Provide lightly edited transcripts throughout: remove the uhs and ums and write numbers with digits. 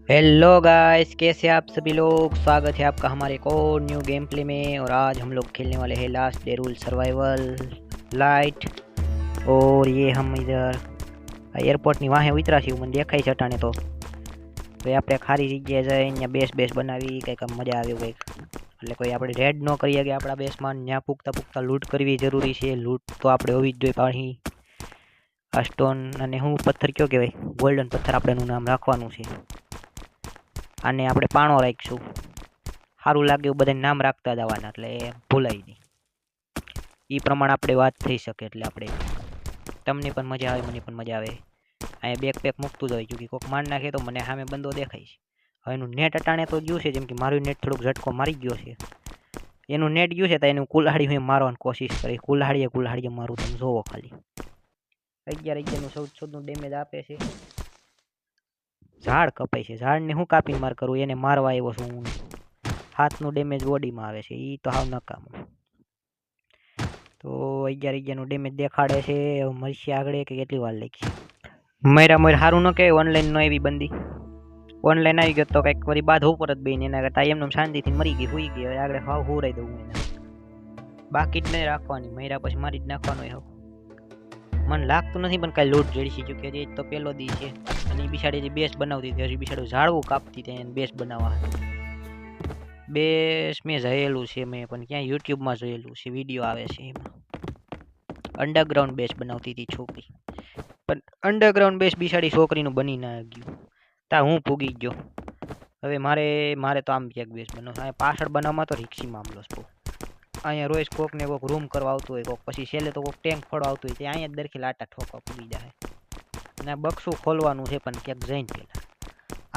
Hello guys, कैसे आप सभी लोग। स्वागत है आपका हमारे एक और न्यू गेम प्ले में। और आज हम लोग खेलने वाले हैं last day rule survival light. और ये हम इधर એરપોર્ટની વાહે ઉતરા છીએ, મને દેખાય છે અટાણે તો આપણે ખારી જગ્યાએ જઈને અહીંયા બેસ બનાવી કંઈક મજા આવે કંઈક, એટલે કોઈ આપણે રેડ ન કરીએ કે આપણા બેસમાં ત્યાં પૂગતા લૂંટ કરવી જરૂરી છે. લૂંટ તો આપણે હોવી જ જોઈએ. પાણી આ સ્ટોન અને હું પથ્થર કયો કહેવાય, ગોલ્ડન પથ્થર આપણે એનું નામ રાખવાનું છે. આને આપણે પાણો રાખીશું, સારું લાગે એવું બધા નામ રાખતા જવાના, એટલે ભૂલાય નહીં. એ પ્રમાણે આપણે વાત થઈ શકે, એટલે આપણે તમને પણ મજા આવે, મને પણ મજા આવે. અહીંયા બેક પેક મૂકતું જ હોય, કે કોઈક માર નાખે તો મને સામે બંદો દેખાય છે. હવે એનું નેટ અટાણે તો ગયું છે, જેમ કે મારું નેટ થોડુંક ઝટકો મારી ગયો છે. એનું નેટ ગયું છે તો એનું કુલ્હાડી હું મારવાની કોશિશ કરી. કુલ્હાડીએ મારું, તમે જોવો ખાલી 11 14 ડેમેજ આપે છે. ઝાડ કપાય છે, ઝાડને હું કાપીને માર કરું, એને મારવા આવ્યો છું હું. 7નું ડેમેજ બોડીમાં આવે છે, એ તો હાવ નકામું. તો 11 ડેમેજ દેખાડે છે. મળશે આગળ કે કેટલી વાર લાગશે. મર સારું ન કહેવાય. ઓનલાઈન ન એવી બંદી ઓનલાઈન આવી ગયો તો કંઈક વળી બાદ ઉપર જ બેન, એના કરતાં એમને શાંતિથી મરી ગઈ, હુઈ ગઈ. હવે આગળ હાવ હુરાઈ દઉં એને, બાકી જ નહીં રાખવાની. મર્યા પછી મારી જ નાખવાનું હોય. મને લાગતું નથી પણ કાંઈ લૂંટ જડી છે, કે તો પેલો દી છે. અને એ બિચારી જે બેસ બનાવતી હતી, હજી બિચારું ઝાડવું કાપતી હતી એને બેસ બનાવવા. બેસ મેં જોયેલું છે, મેં પણ ક્યાં યુટ્યુબમાં જોયેલું છે, વિડીયો આવે છે એમાં. અંડરગ્રાઉન્ડ બેસ બનાવતી હતી છોકરી, પણ અંડરગ્રાઉન્ડ બેસ બિચારી છોકરીનું બની ના ગયું. તા હું પૂગી ગયો. હવે મારે તો આમ ક્યાંક બેસ બનાવ, પાછળ બનાવવામાં તો રિક્ષી મામલો છે. અહીંયા રોજ કોકને કોક રૂમ કરવા આવતું હોય, કોક પછી છેલ્લે તો કોક ટેન્ક ફોડવા આવતું હોય, તે અહીંયા જ દરખી લાટા ઠોકવા પૂરી જાય. અને બક્સું ખોલવાનું છે, પણ ક્યાંક જઈને પહેલાં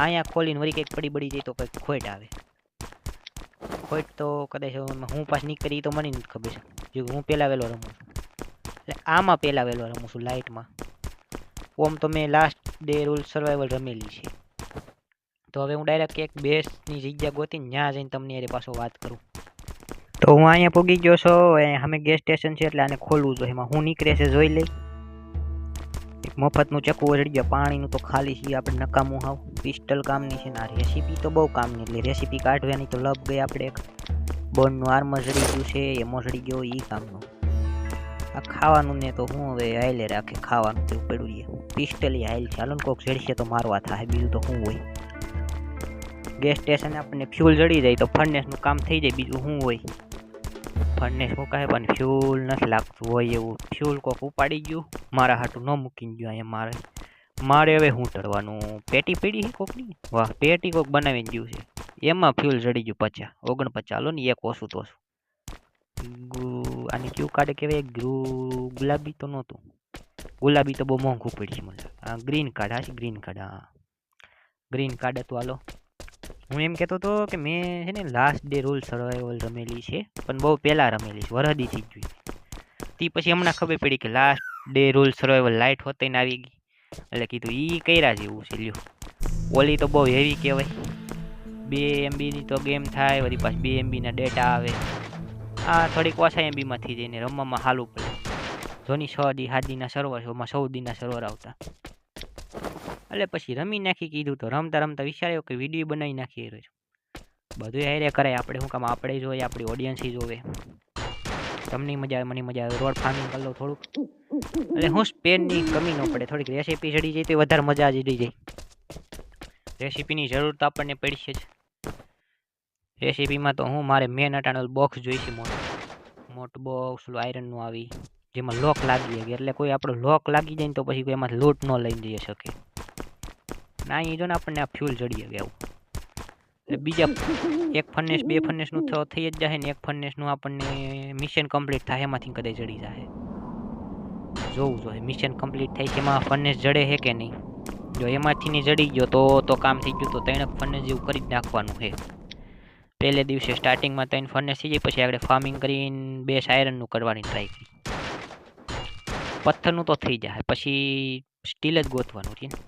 અહીંયા ખોલીને વળી કંઈક પડી જાય તો કંઈક ખોટ આવે. ખોટ તો કદાચ હું પાછ નીકળી તો મને નથી ખબર છે, જો હું પહેલાં વહેલો રમું છું. એટલે આમાં પહેલાં વહેલો રમું છું લાઇટમાં. ઓમ તો મેં લાસ્ટ ડે રૂલ સર્વાઈવલ રમેલી છે. તો હવે હું ડાયરેક્ટ એક બેસની જગ્યા ગોતીને ત્યાં જઈને તમને એ પાછો વાત કરું. તો હું અહીંયા પૂગી ગયો છું. અમે ગેસ સ્ટેશન છે, એટલે આને ખોલવું જોઈએ. એમાં હું નીકળે છે જોઈ લઈ. એક મફતનું ચક્કુ ચડી ગયો. પાણીનું તો ખાલી છે, આપણે નકામું હાવ. પિસ્ટલ કામની છે ને આ રેસીપી તો બહુ કામની, એટલે રેસીપી કાઢવાની તો લપ ગઈ આપણે. એક બોનનું આર્મર ચડી ગયું છે, એમો ચડી ગયો, એ કામનું. આ ખાવાનું ને તો હું હવે હાઈલે રાખે, ખાવાનું તો પડ્યું છે. પિસ્ટલી હાઈલ છે, હાલો ને કોક જડશે તો મારવા થાય, બીજું તો શું હોય. ગેસ સ્ટેશન આપણને ફ્યુલ જડી જાય તો ફર્નેસનું કામ થઈ જાય, બીજું શું હોય. ફર્નેસ મુકાય પણ ફ્યુલ નથી લાગતું હોય એવું. ફ્યુલ કોક ઉપાડી ગયું, મારા હાટું ન મૂકીને ગયું. અહીંયા મારે હવે શું તળવાનું. પેટી પડી છે કોકની, વાહ પેટી કોક બનાવીને ગયું છે, એમાં ફ્યુલ જડી ગયું 49. હાલો ને એક ઓછું તો આની ક્યુ કાર્ડ કહેવાય. ગુલાબી તો નહોતું, ગુલાબી તો બહુ મોંઘું પડશે મને. હા ગ્રીન કાર્ડ, હા ગ્રીન કાર્ડ, હા ગ્રીન કાર્ડ હતું. હાલો હું એમ કહેતો હતો કે મેં છે ને લાસ્ટ ડે રૂલ સર્વાઈવલ રમેલી છે, પણ બહુ પહેલાં રમેલી છે, વરહદીથી જ જોઈ. તે પછી હમણાં ખબર પડી કે last day rule survival light હોતે ને આવી ગઈ, એટલે કીધું એ કર્યા જેવું છે. લ્યો ઓલી તો બહુ હેવી કહેવાય. 2 MBની તો ગેમ થાય, વળી પાછી 2 MBના ડેટા આવે. આ થોડીક ઓછા MBમાંથી જઈને રમવામાં હાલું પડે. જોની 6 દી 7 દીના સર્વર છે, એમાં 14 દીના સર્વર આવતા. એટલે પછી રમી નાખી. કીધું તો રમતા રમતા વિચાર્યો કે વિડીયો બનાવી નાખીએ. રહ્યો બધું હારે કરાય, આપણે શું કામ, આપણે જોઈએ, આપણી ઓડિયન્સ જોવે. તમને મજા આવે, મને મજા આવે. રોડ ફાર્મિંગ કરી લો થોડુંક, એટલે હું સ્પેનની કમી ન પડે. થોડીક રેસીપી ચડી જાય તો વધારે મજા ચડી જાય. રેસીપીની જરૂર તો આપણને પડશે જ. રેસીપીમાં તો હું મારે મેન અટાણેલ બોક્સ જોઈશે, મોટું બોક્સ આયરનનું આવી, જેમાં લોક લાગી જાય. એટલે કોઈ આપણો લોક લાગી જાય ને તો પછી કોઈ એમાં લૂંટ ન લઈને જઈ શકે. ના અહીં જો ને આપણને આ ફ્યુલ જડી આવે આવું. એટલે બીજા એક ફર્નેસ 2 ફર્નેસનું થઈ જ જાય ને, એક ફર્નેસનું આપણને મિશન કમ્પ્લીટ થાય એમાંથી કદાચ જડી જાય. જોવું જોઈએ મિશન કમ્પ્લીટ થાય છે એમાં ફર્નેસ જડે છે કે નહીં. જો એમાંથી નહીં જડી ગયો તો કામ થઈ ગયું. તો 3 ફર્નેસ જેવું કરી જ નાખવાનું છે. પહેલે દિવસે સ્ટાર્ટિંગમાં 3 ફર્નેસ થઈ જાય, પછી આગળ ફાર્મિંગ કરીને 2 આયરનનું કરવાની ટ્રાય કરી. પથ્થરનું તો થઈ જાય, પછી સ્ટીલ જ ગોતવાનું છે ને,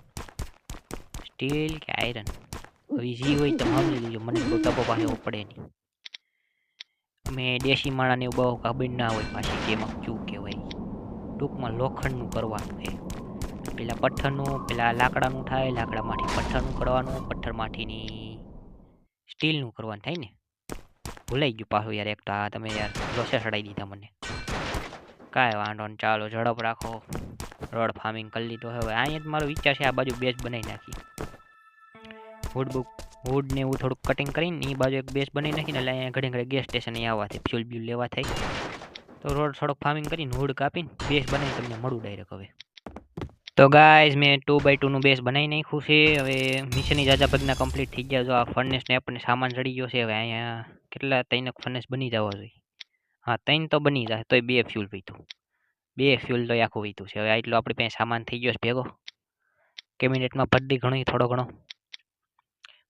સ્ટીલ કે આયરન. હવે જે હોય તો સમજી લીજો, મને કોઈ ટપો પાસે એવો પડે નહીં. અમે દેશી માણાને એવું બહુ ખબર ના હોય પાછી, જેમાં શું કહેવાય. ટૂંકમાં લોખંડનું કરવાનું છે, પેલા પથ્થરનું પેલા લાકડાનું થાય, લાકડામાંથી પથ્થરનું કરવાનું, પથ્થરમાંથીની સ્ટીલનું કરવાનું થાય ને. ભૂલાઈ ગયું પાછું યાર, એક તો આ તમે યાર લોસે ચડાવી દીધા મને. કાંઈ વાંધો નહીં, ચાલો ઝડપ રાખો. રોડ ફાર્મિંગ કરી લીધો. હવે અહીંયા જ મારો વિચાર છે આ બાજુ બેઝ બનાવી નાખી. વુડ ને એવું થોડુંક કટિંગ કરીને એ બાજુ એક બેઝ બનાવી નાખીને એટલે અહીંયા ઘડી ઘડી ગેસ સ્ટેશન આવવાથી ફ્યુલ બ્યુલ લેવા થાય. તો રોડ થોડોક ફાર્મિંગ કરીને વુડ કાપીને બેઝ બનાવી તમને મળું ડાયરેક્ટ. હવે તો ગાઈઝ મેં 2x2 નું બેઝ બનાવી નાખ્યું છે. હવે મિશનની જાજા ભાગના કમ્પ્લીટ થઈ ગયા. જો આ ફર્નેસને આપણને સામાન ચડી ગયો છે. હવે અહીંયા કેટલા 3 ફર્નેસ બની જવા જોઈએ. હા 3 તો બની જાય, તોય 2 ફ્યુલ પીતું. 2 ફ્યુલ તો આખું વીતું છે. હવે આટલો આપણી પાસે સામાન થઈ ગયો છે ભેગો. કેબિનેટમાં ભરી ઘણો થોડો ઘણો.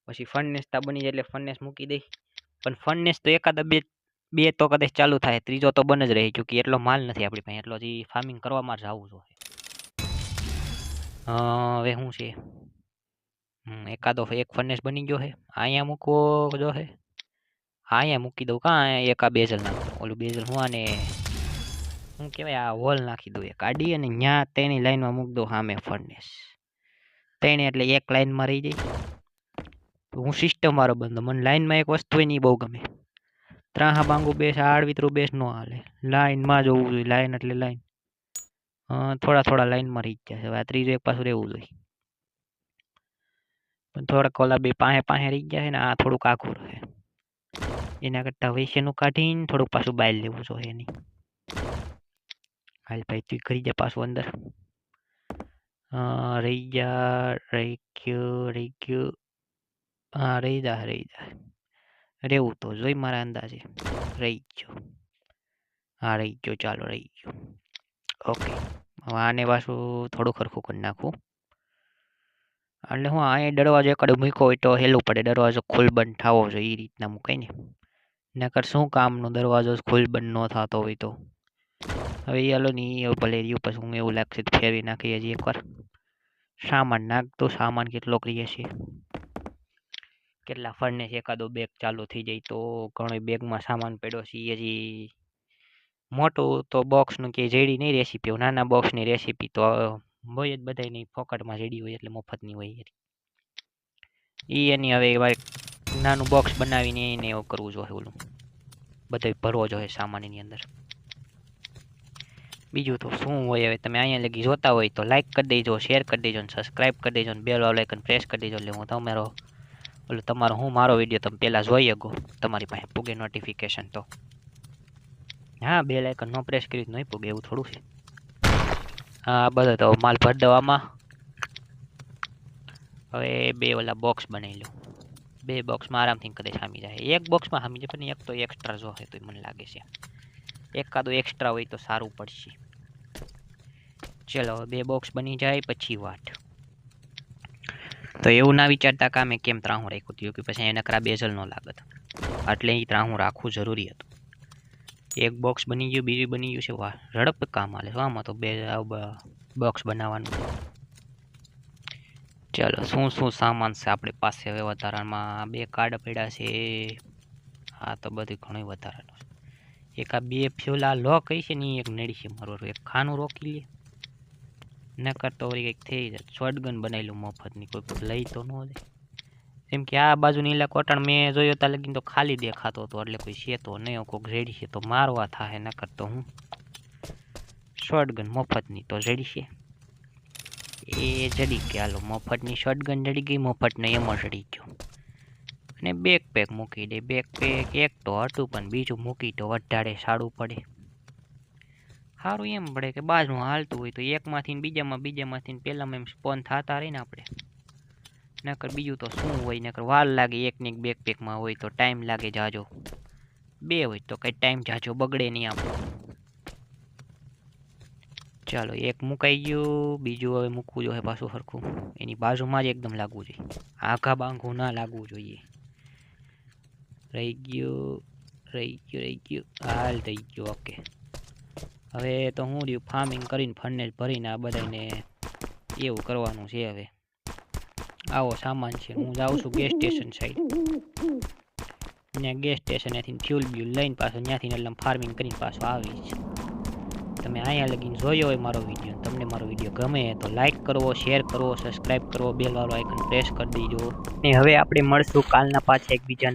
પછી ફર્નેસ તા બની જાય એટલે ફર્નેસ મૂકી દઈ. પણ ફર્નેસ તો એકાદા બે તો કદાચ ચાલુ થાય, ત્રીજો તો બન જ રહી. ચૂકી એટલો માલ નથી આપણી પાસે, એટલો જે ફાર્મિંગ કરવામાં જ આવવું જોઈએ. હવે શું છે, એક ફર્નેસ બની ગયો છે. અહીંયા મૂકવો જો છે, અહીંયા મૂકી દઉં. કાં એક આ બેઝલ નાખું. ઓલું બેઝલ હું આને શું કહેવાય, આ હોલ નાખી દઉં એક આડી, અને ત્યાં તેની લાઈનમાં મૂકી દઉં સામે ફર્નેસ. તેને એટલે એક લાઈનમાં રહી જાય. હું સિસ્ટમ વાળો બંધો, મને લાઈનમાં એક વસ્તુ હોય ને એ બહુ ગમે. ત્રાહા બાંગુ બેસ, આડવીતરું બેસ ન હાલે, લાઈનમાં જોવું જોઈએ. લાઈન એટલે લાઈન, થોડા લાઈનમાં રહી જાય. હવે આ ત્રીજું એક પાછું રહેવું જોઈએ. પણ થોડાક ઓલા બે પાસે રહી ગયા છે ને, આ થોડુંક આઘું રહે. એના કરતાં વૈશ્યનું કાઢીને થોડુંક પાછું બહાર લેવું જોઈએ એની. હાલ ભાઈ તું કરી જા પાછું અંદર. રહી ગયું. હા રહી જા. રહેવું તો જોઈ મારા અંદાજે. રહી ગયો. હા રહી ગયો, ચાલો રહી ગયો. ઓકે, હવે આને પાછું થોડું ખરખું કરી નાખું. એટલે હું અહીંયા દરવાજો એકડે મૂક્યો હોય તો હેલું પડે. દરવાજો ખુલ બંધ થવો જોઈએ એ રીતના મૂકાય ને. નકર શું કામનો દરવાજો ખુલ બંધ ન થતો હોય તો. હવે એ હાલો ને એ ભલે રહ્યું. પછી હું એવું લાગશે તો ફેરવી નાખી હજી એકવાર. સામાન નાખતો, સામાન કેટલો કરીએ છીએ. કેટલા ફર્નેસ એકાદો બેગ ચાલુ થઈ જાય તો ઘણો બેગમાં સામાન પડ્યો છે. હજી મોટું તો બોક્સનું કે જેડી નહીં રેસીપી, નાના બોક્સની રેસીપી તો હોય જ બધાની ફોકટમાં જેડી હોય એટલે મફતની હોય. એની હવે નાનું બોક્સ બનાવીને એને એવું કરવું જોઈએ. ઓલું બધું ભરવો જોઈએ સામાન એની અંદર. બીજું તો શું હોય. હવે તમે અહીંયા લગી જોતા હોય તો લાઈક કરી દેજો, શેર કરી દેજો, સબસ્ક્રાઈબ કરી દેજો, બેલ આઇકન પ્રેસ કરી દેજો. એટલે હું તમારો મારો વિડીયો તમે પહેલાં જોઈ શકો, તમારી પાસે પૂગે નોટિફિકેશન. તો હા બેલ આઇકન નો પ્રેસ કર્યું નહીં પૂગે, એવું થોડું છે. હા બધો તો માલ ભર દવામાં. હવે 2 ઓલા બોક્સ બનાવી લઉં. 2 બોક્સમાં આરામથી કદાચ સામી જાય. એક બોક્સમાં સામી જાય પણ એક તો એક્સ્ટ્રા જોશે તો મને લાગે છે. એકાદું એક્સ્ટ્રા હોય તો સારું પડશે. ચલો 2 બોક્સ બની જાય પછી વાત. તો એવું ના વિચારતા કે મેં કેમ ત્રાહું રાખ્યું હતું, કે પછી એને નકરા બેઝલ ન લાગત, એટલે એ ત્રાહું રાખવું જરૂરી હતું. એક બોક્સ બની ગયું, બીજું બની ગયું છે. વાહ ઝડપ કામ હાલે છે આમાં તો. 2 બોક્સ બનાવવાનું. ચલો શું સામાન છે આપણી પાસે હવે વધારામાં. 2 કાર્ડ પડ્યા છે. હા તો બધું ઘણું વધારાનું છે. એક આ 2 ફ્યુલ આ લોક કઈ છે ને એક નડી છે મારું. એક ખાનું રોકી લે નકર તો વળી કંઈક થઈ જાય. શોટગન બનાવી લઉં મફતની, કોઈ લઈ તો ન દે. કેમ કે આ બાજુ નીલા કોટણ મેં જોયો ત્યાં લગીને તો ખાલી દેખાતો હતો, એટલે કોઈ છે તો નહીં. કોઈક રેડી છે તો મારવા થાય, નકર તો હું શોટગન મફતની તો જડી છે. એ જડી ગઈ. હાલો મફતની શોટગન જડી ગઈ, મફતને એમાં જડી ગયો. અને બેકપેક મૂકી દે. બેકપેક એક તો હતું પણ બીજું મૂકી તો વધારે સારું પડે. સારું એમ પડે કે બાજુ હાલતું હોય તો એકમાંથી બીજામાંથી પહેલામાં એમ સ્પોન થતા રહે ને આપણે. નકર બીજું તો શું હોય, નકર વાર લાગે. એકને એક બેકપેકમાં હોય તો ટાઈમ લાગે જાજો. 2 હોય તો કંઈ ટાઈમ જાજો બગડે નહીં આપણો. ચાલો એક મુકાઈ ગયું, બીજું હવે મૂકવું જોઈએ પાછું સરખું. એની બાજુમાં જ એકદમ લાગવું જોઈએ, આઘા બાંઘું ના લાગવું જોઈએ. રહી ગયું. હાલ થઈ ગયું. ઓકે હવે તો હું રહ્યું ફાર્મિંગ કરીને ફર્નેસ ભરીને આ બધાને એવું કરવાનું છે. હવે આવો સામાન છે. હું જાઉં છું ગેસ સ્ટેશન સાઈડ. ત્યાં ગેસ સ્ટેશનેથી ફ્યુલ બ્યુલ લઈને પાછો ત્યાંથી એટલે ફાર્મિંગ કરીને પાછો આવીશ. તમે અહીંયા લગીને જોયો હોય મારો વિડીયો, તમને મારો વિડીયો ગમે તો લાઇક કરવો, શેર કરવો, સબસ્ક્રાઈબ કરવો, બેલ વાળો આઇકન પ્રેસ કરી દેજો. ને હવે આપણે મળશું કાલના પાછા એક બીજા